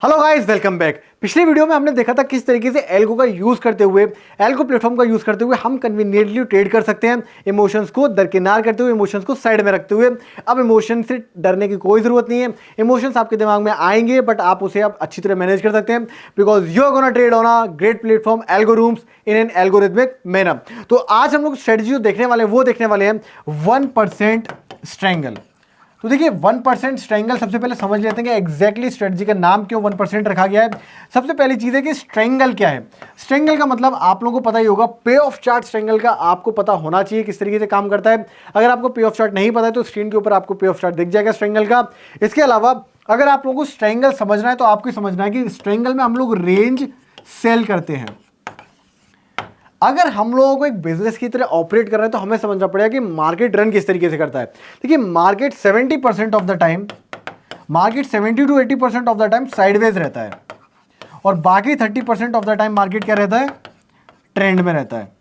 Hello guys, welcome back. पिछले video में हमने देखा था किस तरीके से एल्गो का यूज करते हुए, एल्गो प्लेटफॉर्म का यूज करते हुए हम कन्वीनियंटली ट्रेड कर सकते हैं, इमोशंस को दरकिनार करते हुए, इमोशंस को साइड में रखते हुए। अब इमोशन से डरने की कोई जरूरत नहीं है। इमोशंस आपके दिमाग में आएंगे बट आप उसे आप अच्छी तरह मैनेज कर सकते हैं, because you are gonna trade on a great platform algorithms in an algorithmic manner. तो आज हम लोग स्ट्रेटजी जो देखने वाले हैं वो देखने वाले हैं 1% स्ट्रैंगल। तो देखिए 1% स्ट्रैंगल, सबसे पहले समझ लेते हैं कि एग्जैक्टली स्ट्रेटजी का नाम क्यों 1% रखा गया है। सबसे पहली चीज है कि स्ट्रैंगल क्या है। स्ट्रैंगल का मतलब आप लोगों को पता ही होगा, पे ऑफ चार्ट स्ट्रैंगल का आपको पता होना चाहिए किस तरीके से काम करता है। अगर आपको पे ऑफ चार्ट नहीं पता है तो स्क्रीन के ऊपर आपको पे ऑफ चार्ट दिख जाएगा स्ट्रैंगल का। इसके अलावा अगर आप लोगों को स्ट्रैंगल समझना है तो आपको समझना है कि स्ट्रैंगल में हम लोग रेंज सेल करते हैं। अगर हम लोगों को एक बिजनेस की तरह ऑपरेट कर रहे हैं तो हमें समझना पड़ेगा कि मार्केट रन किस तरीके से करता है। देखिए market 70% of the time, market 70 to 80% of the time sideways रहता है और बाकी 30% ऑफ द टाइम मार्केट क्या रहता है, ट्रेंड में रहता है।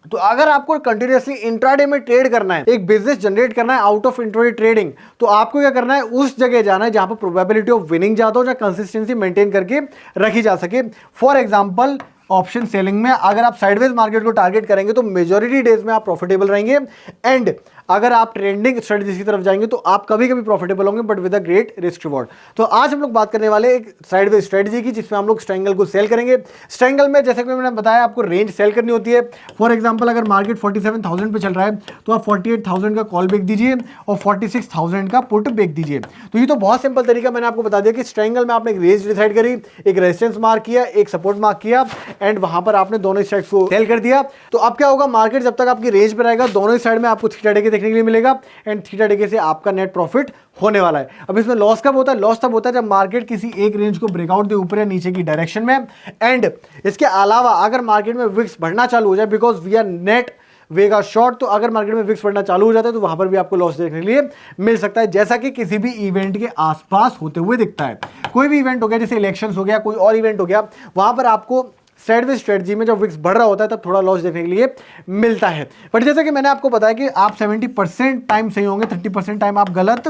तो अगर आपको कंटिन्यूअसली इंट्राडे में ट्रेड करना है, एक बिजनेस जनरेट करना है आउट ऑफ इंट्राडे ट्रेडिंग, तो आपको क्या करना है, उस जगह जाना है जहां पर प्रोबेबिलिटी ऑफ विनिंग ज्यादा हो, जहां कंसिस्टेंसी मेंटेन करके रखी जा सके। फॉर एग्जांपल ऑप्शन सेलिंग में अगर आप साइडवेज मार्केट को टारगेट करेंगे तो मेजॉरिटी डेज में आप प्रॉफिटेबल रहेंगे, एंड अगर आप ट्रेंडिंग स्ट्रेटजी की तरफ जाएंगे तो आप कभी कभी प्रॉफिटेबल होंगे but with a great risk reward. तो आज हम लोग बात करने वाले एक साइडवेज स्ट्रेटजी की जिसमें हम लोग स्ट्रैंगल को सेल करेंगे। स्ट्रैंगल में जैसे कि मैंने बताया आपको रेंज सेल करनी होती है। फॉर एग्जांपल अगर मार्केट 47,000 पे चल रहा है तो आप 48,000 का कॉल बेच दीजिए और 46,000 का पुट बेच दीजिए। तो ये तो बहुत सिंपल तरीका मैंने आपको बता दिया कि स्ट्रैंगल में आपने एक रेंज डिसाइड करी, एक रेजिस्टेंस मार्क किया, एक सपोर्ट मार्क किया एंड वहां पर आपने दोनों स्ट्राइक्स को सेल कर दिया। तो अब क्या होगा, मार्केट जब तक आपकी रेंज पर रहेगा दोनों ही साइड में आपको थीटा डे देखने के लिए मिलेगा एंड थीटा डे से आपका नेट प्रॉफिट होने वाला है। अब इसमें लॉस कब होता है, लॉस तब होता है जब मार्केट किसी एक रेंज को ब्रेकआउट दे ऊपर या नीचे की डायरेक्शन में। एंड इसके अलावा अगर मार्केट में विक्स बढ़ना चालू हो जाए, because we are net vega short, तो अगर मार्केट में विक्स बढ़ना चालू हो जाता है तो वहां पर भी आपको लॉस देखने के लिए मिल सकता है, जैसा कि किसी भी इवेंट के आसपास होते हुए दिखता है। कोई भी इवेंट हो गया, जैसे इलेक्शंस हो गया, कोई और इवेंट हो गया, वहां पर आपको साइडवेज स्ट्रेटजी में जब विक्स बढ़ रहा होता है तब थोड़ा लॉस देखने के लिए मिलता है। बट जैसे कि मैंने आपको बताया कि आप 70% टाइम सही होंगे, 30% टाइम आप गलत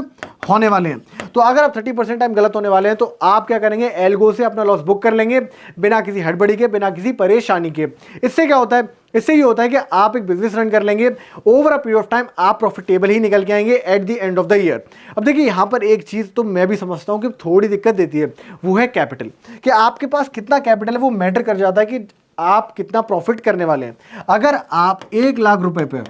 होने वाले हैं। तो अगर आप 30% टाइम गलत होने वाले हैं तो आप क्या करेंगे, एल्गो से अपना लॉस बुक कर लेंगे बिना किसी हड़बड़ी के, बिना किसी परेशानी के। इससे क्या होता है, इससे ये होता है कि आप एक बिजनेस रन कर लेंगे, over a period of time आप प्रॉफिटेबल ही निकल के आएंगे at the end of the year. अब देखिए यहां पर एक चीज तो मैं भी समझता हूं कि थोड़ी दिक्कत देती है, वो है कैपिटल। कि आपके पास कितना कैपिटल है वो मैटर कर जाता है कि आप कितना प्रॉफिट करने वाले हैं। अगर आप 1 लाख रुपए पे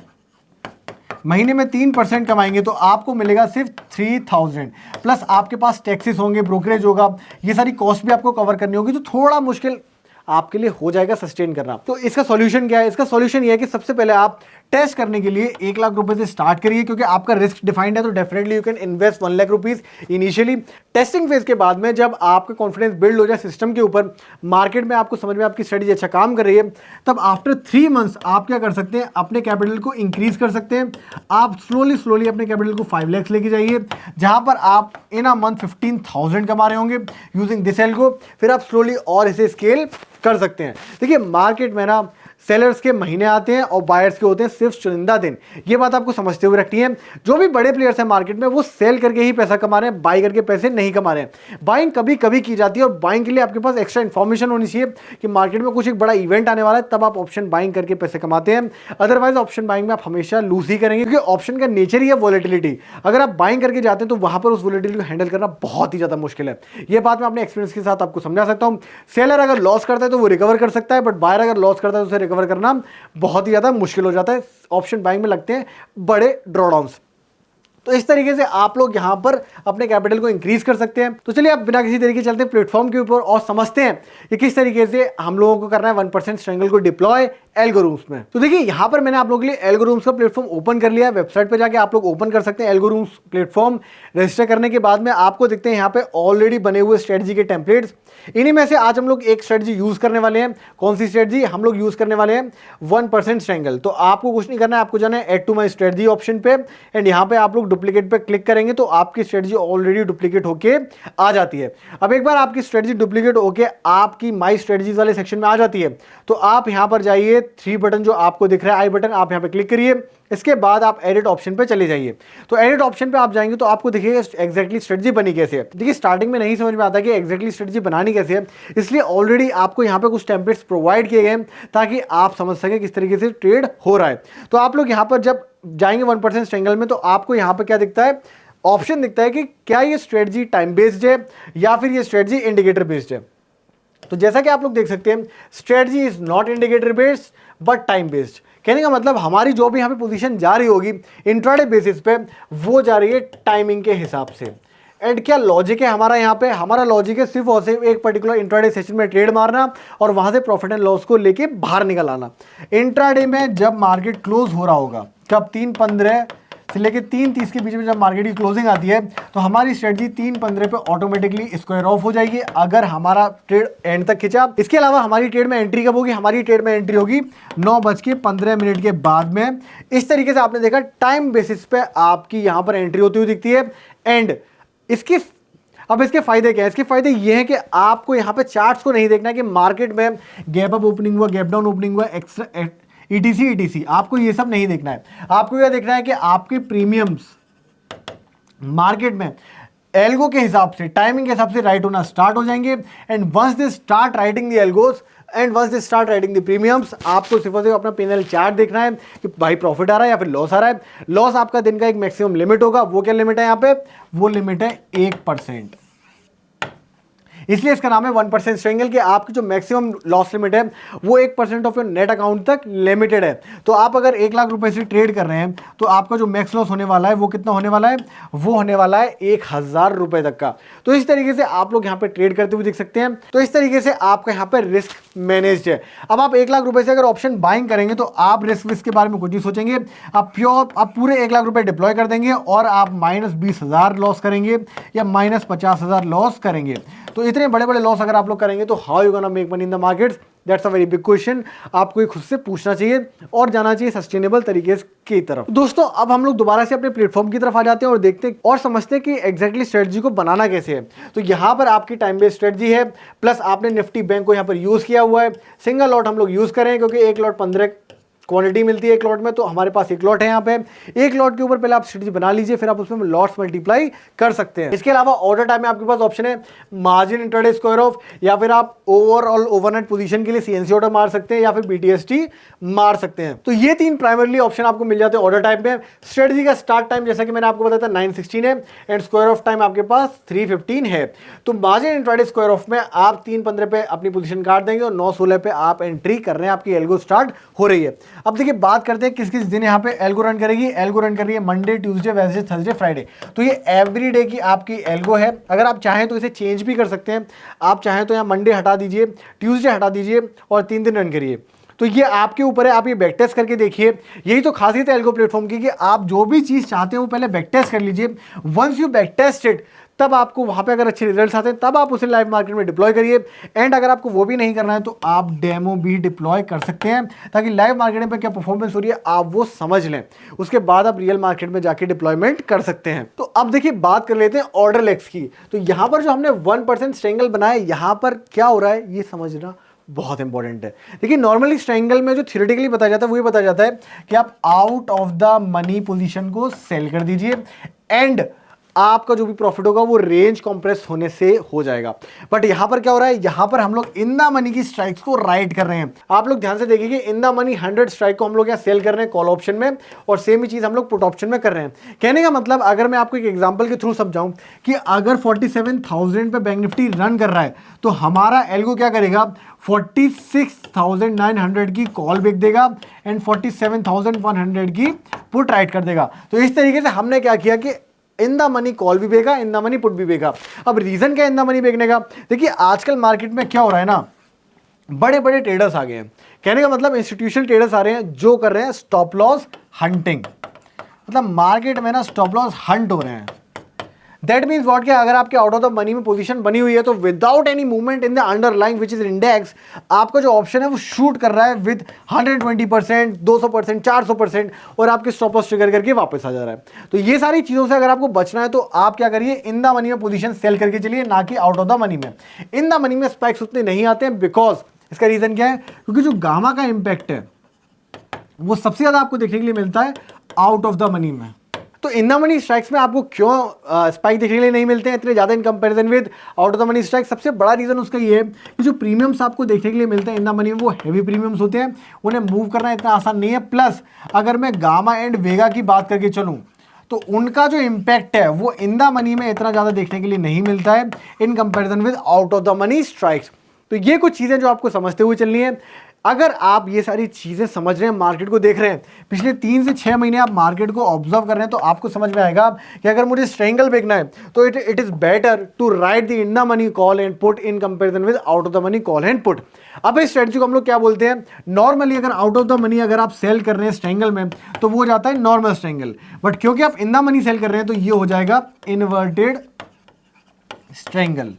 महीने में 3% कमाएंगे तो आपको मिलेगा सिर्फ 3,000, प्लस आपके पास टैक्सेस होंगे, ब्रोकरेज होगा, ये सारी कॉस्ट भी आपको कवर करनी होगी, तो थोड़ा मुश्किल आपके लिए हो जाएगा सस्टेन करना। तो इसका सॉल्यूशन क्या है, इसका सॉल्यूशन ये है कि सबसे पहले आप टेस्ट करने के लिए 1 लाख रुपए से स्टार्ट करिए, क्योंकि आपका रिस्क डिफाइंड है तो definitely you can invest 1 lakh rupees initially. Testing phase के बाद में जब आपका कॉन्फिडेंस बिल्ड हो जाए सिस्टम के ऊपर, मार्केट में आपको समझ में आपकी स्ट्रेटजी अच्छा काम कर रही है, तब आफ्टर 3 मंथ्स आप क्या कर सकते हैं, अपने कैपिटल को इंक्रीज कर सकते हैं। आप स्लोली अपने कैपिटल को 5 लाख लेके जाइए, जहां पर आप इन अ मंथ 15,000 कमा रहे होंगे यूजिंग दिस एल्गो। फिर आप स्लोली और इसे स्केल कर सकते हैं। देखिए मार्केट में ना सेलर्स के महीने आते हैं और बायर्स के होते हैं सिर्फ चुनिंदा दिन, ये बात आपको समझते हुए रखनी है। जो भी बड़े प्लेयर्स हैं मार्केट में वो सेल करके ही पैसा कमा रहे हैं, बाई करके पैसे नहीं कमा रहे हैं। बाइंग कभी कभी की जाती है और बाइंग के लिए आपके पास एक्स्ट्रा इन्फॉर्मेशन होनी चाहिए कि मार्केट में कुछ एक बड़ा इवेंट आने वाला है, तब आप ऑप्शन बाइंग करके पैसे कमाते हैं। अदरवाइज ऑप्शन बाइंग में आप हमेशा लूज ही करेंगे, क्योंकि ऑप्शन का नेचर ही है वॉलेटिलिटी। अगर आप बाइंग करके जाते हैं तो वहां पर उस वॉलेटिलिटी को हैंडल करना बहुत ही ज्यादा मुश्किल है। ये बात मैं अपने एक्सपीरियंस के साथ आपको समझा सकता हूं। सेलर अगर लॉस करता है तो वो रिकवर कर सकता है, बट बायर अगर लॉस करता है तो उसे रिकवर करना बहुत ही ज्यादा मुश्किल हो जाता है। ऑप्शन बाइंग में लगते हैं बड़े ड्रॉडाउन्स। तो इस तरीके से आप लोग यहां पर अपने कैपिटल को इंक्रीज कर सकते हैं। तो चलिए आप बिना किसी तरीके चलते हैं प्लेटफॉर्म के ऊपर और समझते हैं कि किस तरीके से हम लोगों को करना है 1% स्ट्रैंगल को डिप्लॉय एल्गोरिथम्स में। तो देखिए यहां पर मैंने आप लोगों के लिए एल्गोरिथम्स का प्लेटफॉर्म ओपन कर लिया है। वेबसाइट पे जाके आप लोग ओपन कर सकते हैं एल्गोरिथम्स प्लेटफॉर्म। रजिस्टर करने के बाद में आपको दिखते हैं यहाँ पे ऑलरेडी बने हुए स्ट्रेटजी के टेम्पलेट्स। इन्हीं में से आज हम लोग एक स्ट्रेटजी यूज करने वाले हैं। कौन सी स्ट्रेटजी हम लोग यूज करने वाले हैं, 1% स्ट्रैंगल। तो आपको कुछ नहीं करना है, आपको जाना है add to my strategy option पे एंड यहाँ पे आप लोग डुप्लीकेट पे क्लिक करेंगे तो आपकी स्ट्रेटजी ऑलरेडी डुप्लीकेट होके आ जाती है। अब एक बार आपकी स्ट्रेटजी डुप्लीकेट होके आपकी माई स्ट्रेटजीज वाले सेक्शन में आ जाती है तो आप यहां पर जाइए ये 3 बटन जो आपको दिख रहा है आई बटन, आप यहाँ पे क्लिक करिए। इसके बाद आप एडिट ऑप्शन पे चले जाइए। तो एडिट ऑप्शन पे आप जाएंगे तो आपको देखिएगा एग्जैक्टली स्ट्रेटजी बनी कैसे है। देखिए स्टार्टिंग में नहीं समझ में आता कि एग्जैक्टली स्ट्रेटजी बनानी कैसे है, इसलिए ऑलरेडी आपको यहाँ पे कुछ टेम्पलेट्स प्रोवाइड किए गए ताकि आप समझ सकें किस तरीके से ट्रेड हो रहा है। तो आप लोग यहाँ पर जब जाएंगे 1% स्ट्रेंगल में तो आपको यहाँ पर क्या दिखता है, ऑप्शन दिखता है कि क्या ये स्ट्रेटजी टाइम बेस्ड है या फिर ये स्ट्रेटजी इंडिकेटर बेस्ड है। तो जैसा कि आप लोग देख सकते हैं strategy is not indicator based but time based. कहने का मतलब हमारी जो भी यहाँ पे पोजीशन जा रही होगी इंट्राडे बेसिस पे वो जा रही है टाइमिंग के हिसाब से। एंड क्या लॉजिक है हमारा यहाँ पे, हमारा लॉजिक है सिर्फ और सिर्फ एक पर्टिकुलर इंट्राडे सेशन में ट्रेड मारना और वहां से प्रॉफिट एंड लॉस को लेके बाहर निकल आना। इंट्राडे में जब मार्केट क्लोज हो रहा होगा, कब 3:15 से लेके 3:30 के बीच में जब मार्केट की क्लोजिंग आती है तो हमारी स्ट्रेटजी 3:15 पे ऑटोमेटिकली स्क्वायर ऑफ हो जाएगी अगर हमारा ट्रेड एंड तक खिंचा। इसके अलावा हमारी ट्रेड में एंट्री कब होगी, हमारी ट्रेड में एंट्री होगी 9:15 के बाद में। इस तरीके से आपने देखा टाइम बेसिस पे आपकी यहाँ पर एंट्री होती हुई दिखती है। एंड इसके फायदे क्या है, इसके फायदे ये हैं कि आपको यहाँ पे चार्ट्स को नहीं देखना है कि मार्केट में गैप अप ओपनिंग हुआ, गैप डाउन ओपनिंग हुआ, एक्स्ट्रा ETC आपको ये सब नहीं देखना है। आपको यह देखना है कि आपके प्रीमियम्स मार्केट में एल्गो के हिसाब से, टाइमिंग के हिसाब से राइट होना स्टार्ट हो जाएंगे। And once they start writing the algos and once they start writing the premiums, आपको सिर्फ और सिर्फ अपना P&L चार्ट देखना है कि भाई प्रॉफिट आ रहा है या फिर लॉस आ रहा है। लॉस आपका दिन का एक मैक्सिमम लिमिट होगा, वो क्या लिमिट है यहाँ पे, वो लिमिट है 1%। इसलिए इसका नाम है 1% स्ट्रेंगल कि आपकी जो मैक्सिमम लॉस लिमिट है वो 1% ऑफ योर नेट अकाउंट तक लिमिटेड है। तो आप अगर 1 लाख रुपए से ट्रेड कर रहे हैं तो आपका जो मैक्स लॉस होने वाला है वो कितना होने वाला है, वो होने वाला है 1000 रुपए तक का। तो इस तरीके से आप लोग यहाँ पे ट्रेड करते हुए दिख सकते हैं। तो इस तरीके से आपका यहाँ पे रिस्क मैनेज्ड है। अब आप 1 लाख रुपए से अगर ऑप्शन बाइंग करेंगे तो आप रिस्क के बारे में कुछ नहीं सोचेंगे, आप पूरे 1 लाख रुपए डिप्लॉय कर देंगे और आप -20,000 लॉस करेंगे या -50,000 लॉस करेंगे। तो इतने बड़े बड़े लॉस अगर आप लोग करेंगे तो how you gonna make money in the markets, that's a very big question. आपको ये खुद से पूछना चाहिए और जाना चाहिए सस्टेनेबल तरीके की तरफ। दोस्तों अब हम लोग दोबारा से अपने प्लेटफॉर्म की तरफ आ जाते हैं और देखते हैं और समझते हैं कि एग्जैक्टली स्ट्रेटजी को बनाना कैसे है। तो यहाँ पर आपकी टाइम बेस्ड स्ट्रेटजी है, प्लस आपने निफ्टी बैंक को यहाँ पर यूज किया हुआ है। सिंगल लॉट हम लोग यूज करें क्योंकि 1 लॉट 15 क्वांटिटी मिलती है 1 लॉट में, तो हमारे पास 1 लॉट है। यहाँ पे 1 लॉट के ऊपर पहले आप स्ट्रेटजी बना लीजिए, फिर आप उसमें लॉट्स मल्टीप्लाई कर सकते हैं। इसके अलावा ऑर्डर टाइम में आपके पास ऑप्शन है मार्जिन इंट्राडे स्क्वायर ऑफ, या फिर आप ओवरऑल ओवरनाइट पोजीशन के लिए CNC ऑर्डर मार सकते हैं या फिर BTST मार सकते हैं। तो ये 3 प्राइमरली ऑप्शन आपको मिल जाते हैं ऑर्डर टाइम में। स्ट्रेटजी का स्टार्ट टाइम जैसा कि मैंने आपको बताया था 9:16 है एंड स्क्वायर ऑफ टाइम आपके पास 3:15 है। तो मार्जिन इंट्राडे स्क्वायर ऑफ में आप 3:15 पे अपनी पोजीशन काट देंगे और 9:16 पे आप एंट्री कर रहे हैं, आपकी एल्गो स्टार्ट हो रही है। अब देखिए बात करते हैं किस किस दिन यहाँ पे एल्गो रन करेगी। एल्गो रन कर रही है Monday, Tuesday, Wednesday, Thursday, Friday. तो ये एवरी डे की आपकी एल्गो है। अगर आप चाहें तो इसे चेंज भी कर सकते हैं। आप चाहें तो यहाँ मंडे हटा दीजिए, ट्यूसडे हटा दीजिए और 3 दिन रन करिए। तो ये आपके ऊपर है, आप ये बैक टेस्ट करके देखिए। यही तो खासियत है एल्गो प्लेटफॉर्म की कि आप जो भी चीज़ चाहते हैं वो पहले बैक टेस्ट कर लीजिए। Once you back test it तब आपको वहां पे अगर अच्छे रिजल्ट्स आते हैं तब आप उसे लाइव मार्केट में डिप्लॉय करिए। एंड अगर आपको वो भी नहीं करना है तो आप डेमो भी डिप्लॉय कर सकते हैं ताकि लाइव मार्केट में क्या परफॉर्मेंस हो रही है आप वो समझ लें। उसके बाद आप रियल मार्केट में जाके डिप्लॉयमेंट कर सकते हैं। तो अब देखिए बात कर लेते हैं ऑर्डर लेग्स की। तो यहां पर जो हमने 1% स्ट्रेंगल बनाया, यहां पर क्या हो रहा है ये समझना बहुत इंपॉर्टेंट है। देखिए नॉर्मली स्ट्रेंगल में जो थियोरेटिकली बताया जाता है वही बताया जाता है कि आप out of the money position को सेल कर दीजिए एंड आपका जो भी प्रॉफिट होगा वो रेंज कंप्रेस होने से हो जाएगा। बट यहां पर क्या हो रहा है, यहां पर हम लोग इन द मनी की स्ट्राइक्स को राइट कर रहे हैं। आप लोग ध्यान से देखिए कि इन द मनी 100 स्ट्राइक को हम लोग यहाँ सेल कर रहे हैं कॉल ऑप्शन में और सेम ही चीज हम लोग पुट ऑप्शन में कर रहे हैं। कहने का मतलब अगर मैं आपको एक एग्जांपल के थ्रू समझाऊं कि अगर 47,000 पे बैंक निफ्टी रन कर रहा है तो हमारा एल्गो क्या करेगा, 46,900 की कॉल बेच देगा एंड 47,100 की पुट राइट कर देगा। तो इस तरीके से हमने क्या किया कि इन द मनी कॉल भी बेगा, इन द मनी पुट भी बेगा। अब रीजन क्या इन द मनी बेचने का, देखिए आजकल मार्केट में क्या हो रहा है ना, बड़े बड़े ट्रेडर्स आ गए हैं। कहने का मतलब इंस्टीट्यूशनल ट्रेडर्स आ रहे हैं जो कर रहे हैं स्टॉप लॉस हंटिंग। मतलब मार्केट में ना स्टॉप लॉस हंट हो रहे हैं। दैट मीन्स व्हाट, कि अगर आपके आउट ऑफ द मनी में पोजीशन बनी हुई है तो without any movement in the underlying which is index, आपका जो ऑप्शन है वो शूट कर रहा है विद 120%, 200%, 400% और आपके स्टॉप लॉस ट्रिगर करके वापस आ जा रहा है। तो ये सारी चीजों से अगर आपको बचना है तो आप क्या करिए, इन द मनी में पोजीशन सेल करके चलिए, ना कि आउट ऑफ द मनी में। इन द मनी में स्पाइक्स उतने नहीं आते हैं बिकॉज इसका रीजन क्या है, क्योंकि जो गामा का इंपैक्ट है वो सबसे ज्यादा आपको देखने के लिए मिलता है आउट ऑफ द मनी में। तो इन द मनी स्ट्राइक्स में आपको क्यों स्पाइक देखने के लिए नहीं मिलते हैं इतने ज़्यादा इन comparison with out of the money strike? सबसे बड़ा रीज़न उसका ये है कि जो प्रीमियम्स आपको देखने के लिए मिलते हैं इन द मनी में वो हैवी प्रीमियम्स होते हैं, उन्हें मूव करना इतना आसान नहीं है। प्लस अगर मैं गामा एंड वेगा की बात करके चलूँ तो उनका जो इम्पैक्ट है वो इन द मनी में इतना ज़्यादा देखने के लिए नहीं मिलता है इन comparison with out of the money strikes. तो ये कुछ चीज़ें जो आपको समझते हुए चलनी है। अगर आप ये सारी चीज़ें समझ रहे हैं, मार्केट को देख रहे हैं, पिछले 3 से 6 महीने आप मार्केट को ऑब्जर्व कर रहे हैं, तो आपको समझ में आएगा कि अगर मुझे ट्रायंगल देखना है तो it is better to write the in the money call and put in comparison with out of the money call and put. अब इस स्ट्रेटजी को हम लोग क्या बोलते हैं? नॉर्मली अगर आउट ऑफ द मनी अगर आप सेल कर रहे हैं ट्रायंगल में तो वो जाता है नॉर्मल ट्रायंगल, बट क्योंकि आप इन द मनी सेल कर रहे हैं तो ये हो जाएगा इन्वर्टेड ट्रायंगल।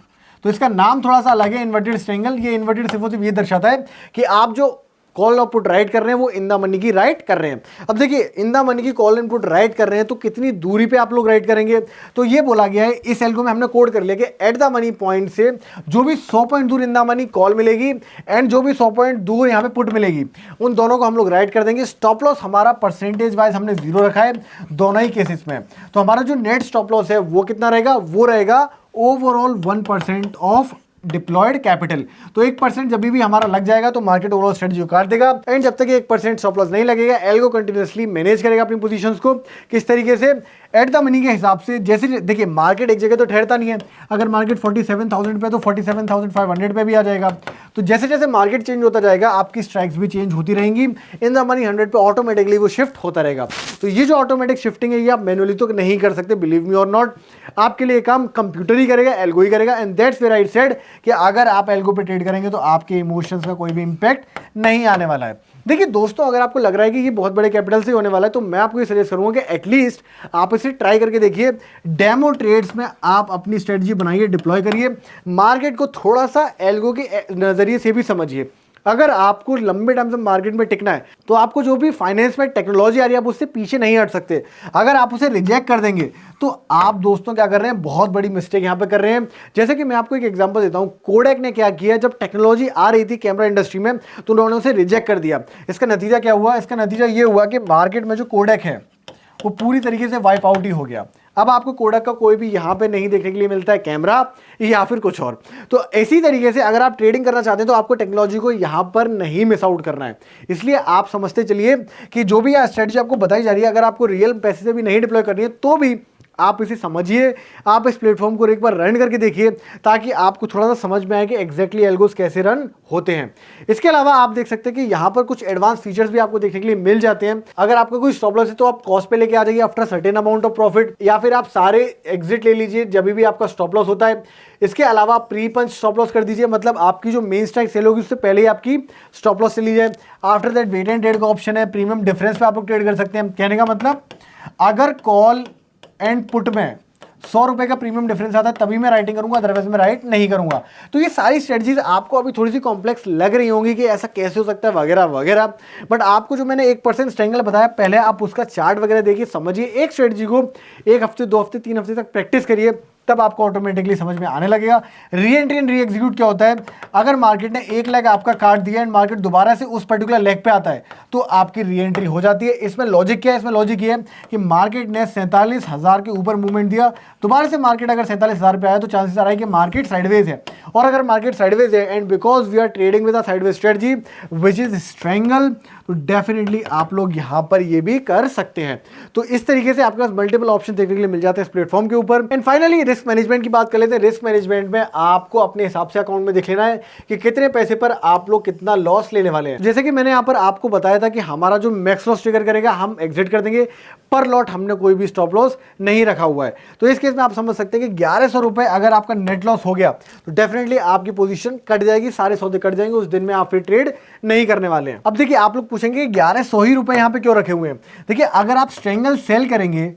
तो इसका नाम थोड़ा सा अलग है, इन्वर्टेड ट्रायंगल। ये इन्वर्टेड सिर्फ ये दर्शाता है कि आप जो कॉल और पुट राइट कर रहे हैं वो इन द मनी की राइट कर रहे हैं। अब देखिए इन द मनी की कॉल एंड पुट राइट कर रहे हैं तो कितनी दूरी पे आप लोग राइट करेंगे? तो ये बोला गया है इस एल्गो में, हमने कोड कर लिया कि एट द मनी पॉइंट से जो भी 100 पॉइंट दूर इन द मनी कॉल मिलेगी एंड जो भी 100 पॉइंट दूर यहाँ पे पुट मिलेगी, उन दोनों को हम लोग राइट कर देंगे। स्टॉप लॉस हमारा परसेंटेज वाइज हमने 0 रखा है दोनों ही केसेस में। तो हमारा जो नेट स्टॉप लॉस है वो कितना रहेगा? वो रहेगा ओवरऑल 1% ऑफ डिप्लॉयड कैपिटल। तो 1% जब भी हमारा लग जाएगा तो मार्केट ओवरऑल स्ट्रेटजी काट देगा एंड जब तक 1% स्टॉप लॉस नहीं लगेगा एल्गो कंटिन्यूअसली मैनेज करेगा अपनी पोजीशंस को। किस तरीके से? एट द मनी के हिसाब से। जैसे देखिए मार्केट एक जगह तो ठहरता नहीं है, अगर मार्केट 47,000 पे तो 47,500 पे भी आ जाएगा। तो जैसे जैसे मार्केट चेंज होता जाएगा आपकी स्ट्राइक्स भी चेंज होती रहेंगी। इन द मनी 100 पे ऑटोमेटिकली वो शिफ्ट होता रहेगा। तो ये जो ऑटोमेटिक शिफ्टिंग है ये आप मैनुअली तो नहीं कर सकते, बिलीव मी और नॉट। आपके लिए काम कंप्यूटर ही करेगा, एल्गो ही करेगा। And that's where I said कि अगर आप एल्गो पे ट्रेड करेंगे तो आपके इमोशंस का कोई भी इंपैक्ट नहीं आने वाला है। देखिए दोस्तों, अगर आपको लग रहा है कि ये बहुत बड़े कैपिटल से होने वाला है तो मैं आपको ये सजेस्ट करूंगा कि एटलीस्ट आप इसे ट्राई करके देखिए। डेमो ट्रेड्स में आप अपनी स्ट्रेटजी बनाइए, डिप्लॉय करिए, मार्केट को थोड़ा सा एल्गो के नजरिए से भी समझिए। अगर आपको लंबे टाइम से मार्केट में टिकना है तो आपको जो भी फाइनेंस में टेक्नोलॉजी आ रही है आप उससे पीछे नहीं हट सकते। अगर आप उसे रिजेक्ट कर देंगे तो आप दोस्तों क्या कर रहे हैं? बहुत बड़ी मिस्टेक यहां पे कर रहे हैं। जैसे कि मैं आपको एक एग्जांपल देता हूं, कोडेक ने क्या किया, जब टेक्नोलॉजी आ रही थी कैमरा इंडस्ट्री में तो उन्होंने उसे रिजेक्ट कर दिया। इसका नतीजा क्या हुआ? इसका नतीजा ये हुआ कि मार्केट में जो कोडेक है वो पूरी तरीके से वाइप आउट ही हो गया। अब आपको कोडेक का कोई भी यहाँ पे नहीं देखने के लिए मिलता है कैमरा या फिर कुछ और। तो इसी तरीके से अगर आप ट्रेडिंग करना चाहते हैं तो आपको टेक्नोलॉजी को यहाँ पर नहीं मिस आउट करना है। इसलिए आप समझते चलिए कि जो भी स्ट्रेटजी आपको बताई जा रही है, अगर आपको रियल पैसे से भी नहीं डिप्लॉय करनी है तो भी आप इसे समझिए, आप इस प्लेटफॉर्म को एक बार रन करके देखिए ताकि आपको थोड़ा सा समझ में आए कि एग्जैक्टली एल्गोस कैसे रन होते हैं। इसके अलावा आप देख सकते हैं कि यहाँ पर कुछ एडवांस फीचर्स भी आपको देखने के लिए मिल जाते हैं। अगर आपका कोई स्टॉप लॉस है तो आप कॉस्ट पे लेके आ जाइए after certain amount of profit, या फिर आप सारे एग्जिट ले लीजिए जब भी आपका स्टॉप लॉस होता है। इसके अलावा प्री पंच स्टॉप लॉस कर दीजिए, मतलब आपकी जो मेन स्ट्राइक सेल होगी उससे पहले ही आपकी स्टॉप लॉस चली जाए। After that wait and trade का ऑप्शन है, प्रीमियम डिफरेंस पे आप लोग ट्रेड कर सकते हैं। कहने का मतलब अगर कॉल एंड पुट में 100 रुपए का प्रीमियम डिफरेंस आता है तभी मैं राइटिंग करूंगा, अदरवाइज मैं राइट नहीं करूंगा। तो ये सारी स्ट्रेटजीज आपको अभी थोड़ी सी कॉम्प्लेक्स लग रही होंगी कि ऐसा कैसे हो सकता है वगैरह वगैरह, बट आपको जो मैंने 1% ट्रायंगल बताया पहले आप उसका चार्ट वगैरह देखिए, समझिए। एक स्ट्रेटजी को 1 हफ्ते 2 हफ्ते 3 हफ्ते तक प्रैक्टिस करिए, तब आपको ऑटोमेटिकली समझ में आने लगेगा। Re entry and re execute क्या होता है? अगर मार्केट ने एक लेग आपका काट दिया एंड मार्केट दोबारा से उस पर्टिकुलर लेग पे आता है तो आपकी री एंट्री हो जाती है। इसमें लॉजिक क्या है? इसमें लॉजिक ये है कि मार्केट ने 47,000 के ऊपर मूवमेंट दिया, दोबारा से मार्केट अगर 47,000 पे आया तो चांसेस आ रहा है कि मार्केट साइडवेज है। और अगर मार्केट साइडवेज है and because we are trading with a sideways strategy which is triangle, तो डेफिनेटली आप लोग यहां पर ये भी कर सकते हैं। तो इस तरीके से आपके पास मल्टीपल ऑप्शन देखने के लिए मिल जाते हैं इस प्लेटफॉर्म के ऊपर। एंड फाइनली रिस्क मैनेजमेंट की बात कर लेते हैं। रिस्क मैनेजमेंट में आपको अपने हिसाब से अकाउंट में देख लेना है कि कितने पैसे पर आप लोग कितना लॉस लेने वाले हैं। जैसे कि मैंने यहां पर आपको बताया था कि हमारा जो मैक्स लॉस ट्रिगर करेगा हम एग्जिट कर देंगे, पर लॉट हमने कोई भी स्टॉप लॉस नहीं रखा हुआ है। तो इस केस में आप समझ सकते हैं कि 1100 रुपए अगर आपका नेट लॉस हो गया तो डेफिनेटली आपकी पोजीशन कट जाएगी, सारे सौदे कट जाएंगे, उस दिन में आप फिर ट्रेड नहीं करने वाले हैं। अब देखिए आप लोग पूछेंगे 1100 ही रुपए यहां पे क्यों रखे हुए हैं? देखिए अगर आप ट्रायंगल सेल करेंगे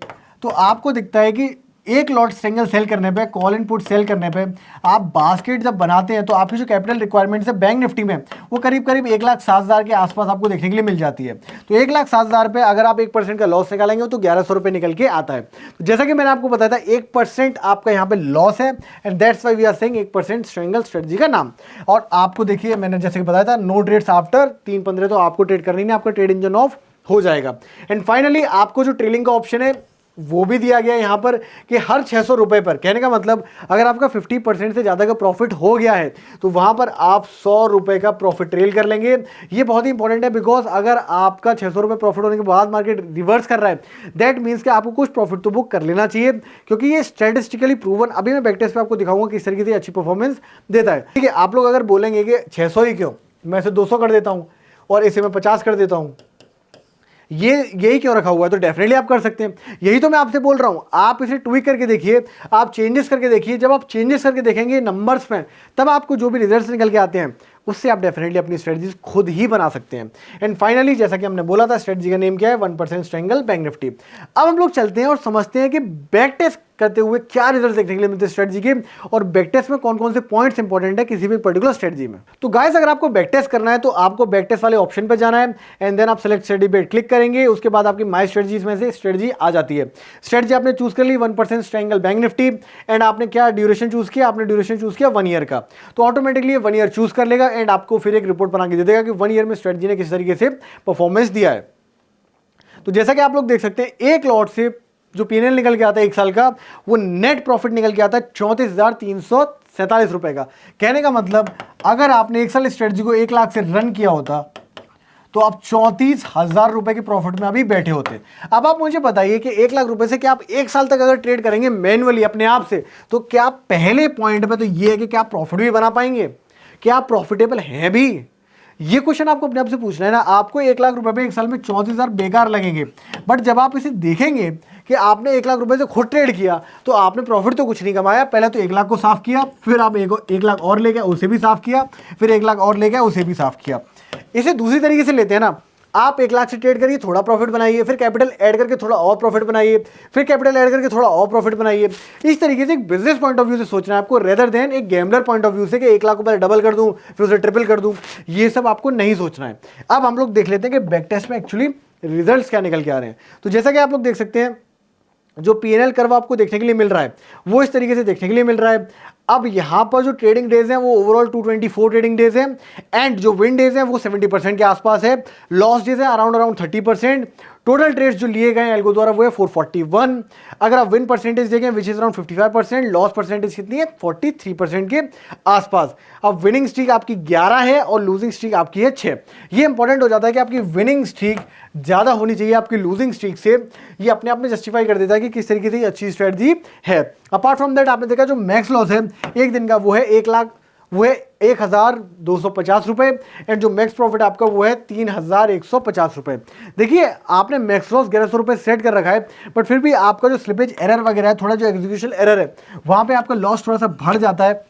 तो आपको दिखता है कि एक लॉट ट्रायंगल सेल करने पे, कॉल एंड पुट सेल करने पे आप बास्केट जब बनाते हैं तो आपकी जो कैपिटल रिक्वायरमेंट है बैंक निफ्टी में वो करीब करीब 1,07,000 के आसपास आपको देखने के लिए मिल जाती है। तो 1,07,000 पे अगर आप 1% का लॉस निकालेंगे तो 1100 रुपए निकल के आता है। तो जैसा कि मैंने आपको बताया था 1% आपका यहाँ पे लॉस है and that's why we are saying 1% triangle strategy का नाम। और आपको देखिए मैंने जैसे कि बताया था नो ट्रेड्स आफ्टर 3-15 तो आपको ट्रेड करनी नहीं, आपका ट्रेड इंजन ऑफ हो जाएगा। एंड फाइनली आपको जो ट्रेलिंग का ऑप्शन है वो भी दिया गया है यहाँ पर कि हर 600 रुपए पर, कहने का मतलब अगर आपका 50% से ज़्यादा का प्रॉफिट हो गया है तो वहाँ पर आप 100 रुपए का प्रॉफिट ट्रेल कर लेंगे। ये बहुत ही इंपॉर्टेंट है बिकॉज अगर आपका 600 रुपए प्रॉफिट होने के बाद मार्केट रिवर्स कर रहा है दैट मीन्स कि आपको कुछ प्रॉफिट तो बुक कर लेना चाहिए, क्योंकि ये स्टैटिस्टिकली प्रूवन, अभी मैं बैक टेस्ट पे आपको दिखाऊंगा किस तरीके से अच्छी परफॉर्मेंस देता है। ठीक है, आप लोग अगर बोलेंगे कि 600 ही क्यों, मैं इसे 200 कर देता हूँ और इसे मैं 50 कर देता हूँ, ये यही क्यों रखा हुआ है, तो डेफिनेटली आप कर सकते हैं। यही तो मैं आपसे बोल रहा हूं, आप इसे ट्वीक करके देखिए, आप चेंजेस करके देखिए। जब आप चेंजेस करके देखेंगे नंबर्स में, तब आपको जो भी रिजल्ट्स निकल के आते हैं उससे आप डेफिनेटली अपनी स्ट्रेटजीज खुद ही बना सकते हैं। एंड फाइनली जैसा कि हमने बोला था, स्ट्रेटजी का नेम क्या है, 1% ट्रायंगल बैंक निफ्टी। अब हम लोग चलते हैं और समझते हैं कि बैक टेस्ट करते हुए क्या रिजल्ट देखने के लिए मिलते हैं स्ट्रेटजी के, और बैक टेस्ट में कौन कौन से पॉइंट्स इंपॉर्टेंट है किसी भी पर्टिकुलर स्ट्रेटजी में। तो गाइस अगर आपको बैक टेस्ट करना है तो आपको बैक टेस्ट वाले ऑप्शन पर जाना है एंड देन आप सेलेक्ट स्ट्रेटजी पे क्लिक करेंगे। उसके बाद आपकी माई स्ट्रेटजीज में से स्ट्रेटजी आ जाती है। स्ट्रेटजी आपने चूज कर ली 1% ट्रायंगल बैंक निफ्टी, एंड आपने क्या ड्यूरेशन चूज किया, आपने ड्यूरेशन चूज किया 1 ईयर का, तो ऑटोमेटिकली 1 ईयर चूज कर लेगा एंड आपको फिर एक रिपोर्ट बना के दे देगा कि 1 ईयर में स्ट्रेटजी ने किस तरीके से परफॉर्मेंस दिया है। तो जैसा कि आप लोग देख सकते हैं, एक लॉट से जो पीएनएल निकल के आता है 1 साल का, वो नेट प्रॉफिट निकल के आता है 34,347 रुपए का। कहने का मतलब अगर आपने 1 साल स्ट्रेटजी को 1 लाख से रन किया होता तो आप 34,000 रुपए के प्रॉफिट में अभी बैठे होते। अब आप मुझे बताइए कि 1 लाख रुपए से क्या आप 1 साल तक अगर ट्रेड करेंगे मैन्युअली अपने आप से, तो क्या पहले पॉइंट पे तो ये है कि क्या आप प्रॉफिट भी बना पाएंगे, क्या आप प्रॉफिटेबल हैं भी? ये क्वेश्चन आपको अपने आप से पूछना है ना। आपको 1 लाख रुपए में 1 साल में 34,000 बेकार लगेंगे, बट जब आप इसे देखेंगे कि आपने 1 लाख रुपए से खुद ट्रेड किया तो आपने प्रॉफिट तो कुछ नहीं कमाया। पहले तो 1 लाख को साफ किया, फिर आप 1 लाख और ले गए उसे भी साफ किया, फिर 1 लाख और ले गए उसे भी साफ किया। इसे दूसरी तरीके से लेते हैं ना, आप 1 लाख से ट्रेड करिए, थोड़ा प्रॉफिट बनाइए, फिर कैपिटल ऐड करके थोड़ा और प्रॉफिट बनाइए, फिर कैपिटल ऐड करके थोड़ा और प्रॉफिट बनाइए। इस तरीके से एक बिजनेस पॉइंट ऑफ व्यू से सोचना है आपको, रेदर देन एक गैम्बलर पॉइंट ऑफ व्यू से कि 1 लाख को पहले डबल कर दूं फिर उसे ट्रिपल कर दूं। ये सब आपको नहीं सोचना है। अब हम लोग देख लेते हैं कि बैक टेस्ट में एक्चुअली रिजल्ट्स क्या निकल के आ रहे हैं। तो जैसा कि आप लोग देख सकते हैं, जो पीएनएल कर्व आपको देखने के लिए मिल रहा है वो इस तरीके से देखने के लिए मिल रहा है। अब यहाँ पर जो ट्रेडिंग डेज हैं वो ओवरऑल 224 ट्रेडिंग डेज हैं, एंड जो विन डेज हैं वो 70% के आसपास है, लॉस डेज हैं अराउंड 30%। टोटल ट्रेड्स जो लिए गए एल्गो द्वारा वो है 441। अगर आप विन परसेंटेज देखें which is around 55%, loss percentage कितनी है 43% के आसपास। अब विनिंग स्ट्रीक आपकी 11 है और लूजिंग स्ट्रीक आपकी है 6। ये इंपॉर्टेंट हो जाता है कि आपकी विनिंग स्ट्रीक ज़्यादा होनी चाहिए आपकी लूजिंग स्ट्रीक से। ये अपने आप में जस्टिफाई कर देता है कि किस तरीके से ये अच्छी स्ट्रेटजी है। अपार्ट फ्रॉम दैट आपने देखा जो मैक्स लॉस है एक दिन का वो है 1,0250 रुपए, एंड जो मैक्स प्रॉफिट आपका वो है 3,150 रुपए। देखिए आपने मैक्स लॉस 1,100 रुपए सेट कर रखा है, बट फिर भी आपका जो स्लिपेज एरर वगैरह है, थोड़ा जो एग्जीक्यूशन एरर है, वहां पे आपका लॉस थोड़ा सा बढ़ जाता है,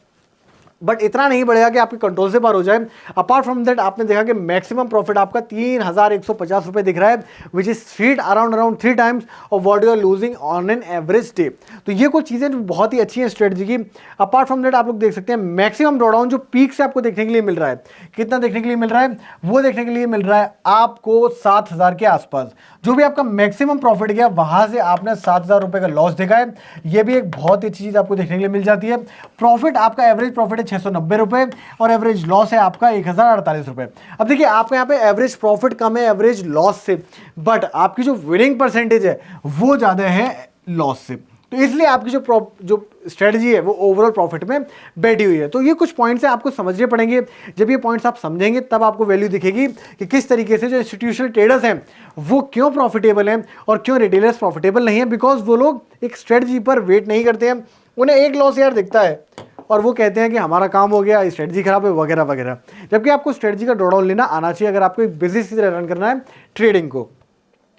बट इतना नहीं बढ़ेगा कि आपके कंट्रोल से बाहर हो जाए। अपार्ट फ्रॉम दैट आपने देखा कि मैक्सिमम प्रॉफिट आपका 3,150 रुपए दिख रहा है, which is street around 3 times of what you are losing on an average day. तो ये कुछ चीज़ें बहुत ही अच्छी हैं स्ट्रेटजी की। अपार्ट फ्रॉम दैट आप लोग देख सकते हैं मैक्सिमम ड्रॉडाउन जो पीक से आपको देखने के लिए मिल रहा है, कितना देखने के लिए मिल रहा है, वो देखने के लिए मिल रहा है आपको 7,000 के आसपास। जो भी आपका मैक्सिमम प्रॉफिट गया वहां से आपने 7,000 रुपए का लॉस देखा है। ये भी एक बहुत ही अच्छी चीज आपको देखने के लिए मिल जाती है। प्रॉफिट आपका एवरेज प्रॉफिट है 690 रुपए और एवरेज लॉस है आपका 1,048 रुपए। अब देखिए आपके यहाँ पे एवरेज प्रॉफिट कम है एवरेज लॉस से, बट आपकी जो विनिंग परसेंटेज है वो ज्यादा है लॉस से, तो इसलिए आपकी जो स्ट्रेटजी है वो ओवरऑल प्रॉफिट में बैठी हुई है। तो ये कुछ पॉइंट्स हैं आपको समझने पड़ेंगे। जब ये पॉइंट्स आप समझेंगे तब आपको वैल्यू दिखेगी कि किस तरीके से जो इंस्टीट्यूशनल ट्रेडर्स हैं वो क्यों प्रॉफिटेबल हैं और क्यों रिटेलर्स प्रॉफिटेबल नहीं है। बिकॉज वो लोग एक स्ट्रेटजी पर वेट नहीं करते हैं, उन्हें एक लॉस यार दिखता है और वो कहते हैं कि हमारा काम हो गया, स्ट्रेटजी खराब है वगैरह वगैरह। जबकि आपको स्ट्रेटजी का ड्रॉडाउन लेना आना चाहिए अगर आपको एक बिजनेस की तरह रन करना है ट्रेडिंग को।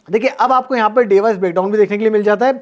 देखिए अब आपको यहाँ पर डे वाइज ब्रेकडाउन भी देखने के लिए मिल जाता है।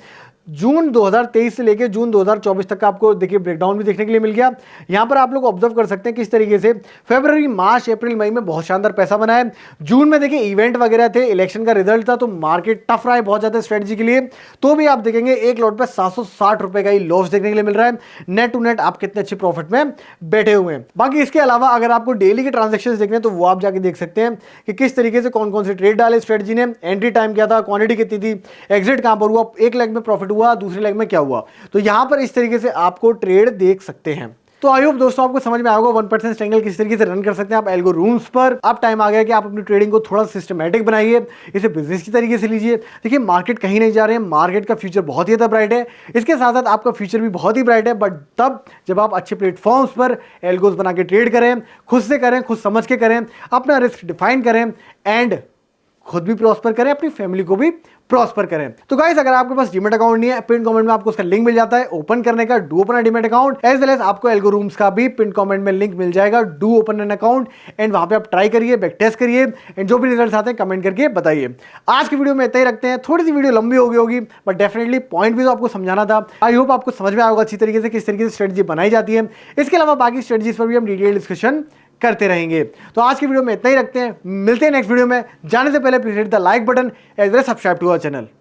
जून 2023 से लेकर जून 2024 तक का आपको देखिए ब्रेकडाउन भी देखने के लिए मिल गया। यहाँ पर आप लोग ऑब्जर्व कर सकते हैं किस तरीके से फरवरी, मार्च, अप्रैल, मई में बहुत शानदार पैसा बना है। जून में देखिए इवेंट वगैरह थे, इलेक्शन का रिजल्ट था, तो मार्केट टफ रहा है बहुत ज्यादा स्ट्रेटजी के लिए। तो भी आप देखेंगे एक लॉट पे 760 रुपए का ही लॉस देखने के लिए मिल रहा है। नेट टू नेट आप कितने अच्छे प्रॉफिट में बैठे हुए हैं। बाकी इसके अलावा अगर आपको डेली के ट्रांजेक्शन देखने तो वो आप जाके देख सकते हैं कि किस तरीके से कौन कौन से ट्रेड डाले स्ट्रेटजी ने, एंट्री टाइम क्या था, क्वांटिटी कितनी थी, एग्जिट कहां पर हुआ, एक लेग में प्रॉफिट हुआ, दूसरे लेग में क्या हुआ। तो यहां पर इस तरीके से आपको ट्रेड देख सकते हैं। तो आई होप दोस्तों आपको समझ में आएगा 1% स्ट्रेंगल किस तरीके से रन कर सकते हैं आप एल्गो रूम्स पर। अब टाइम आ गया कि आप अपनी ट्रेडिंग को थोड़ा सिस्टमैटिक बनाइए, इसे बिजनेस की तरीके से लीजिए। देखिए मार्केट कहीं नहीं जा रहे हैं, मार्केट का फ्यूचर बहुत ही ज़्यादा ब्राइट है, इसके साथ साथ आपका फ्यूचर भी बहुत ही ब्राइट है, बट तब जब आप अच्छे प्लेटफॉर्म्स पर एल्गोज बना के ट्रेड करें, खुद से करें, खुद समझ के करें, अपना रिस्क डिफाइन करें एंड खुद भी प्रॉस्पर करें, अपनी फैमिली को भी प्रॉस्पर करें। तो गाइस अगर आपके पास डीमैट अकाउंट नहीं है, पिन कमेंट में आपको उसका लिंक मिल जाता है ओपन करने का, do open a demat account. As well as आपको एल्गो रूम्स का भी पिन कमेंट में लिंक मिल जाएगा, do open an account and वहां पे आप ट्राई करिए, बैक टेस्ट करिए एंड जो भी रिजल्ट आते हैं कमेंट करके बताइए। आज की वीडियो में इतना ही रखते हैं, थोड़ी सी वीडियो लंबी हो गई होगी बट डेफिनेटली पॉइंट भी तो आपको समझाना था। आई होप आपको समझ में आएगा अच्छी तरीके से किस तरीके से स्ट्रेटजी बनाई जाती है। इसके अलावा बाकी स्ट्रेटजीज पर भी हम डिटेल डिस्कशन करते रहेंगे। तो आज की वीडियो में इतना ही रखते हैं, मिलते हैं नेक्स्ट वीडियो में। जाने से पहले please hit the like button as well as subscribe to our channel.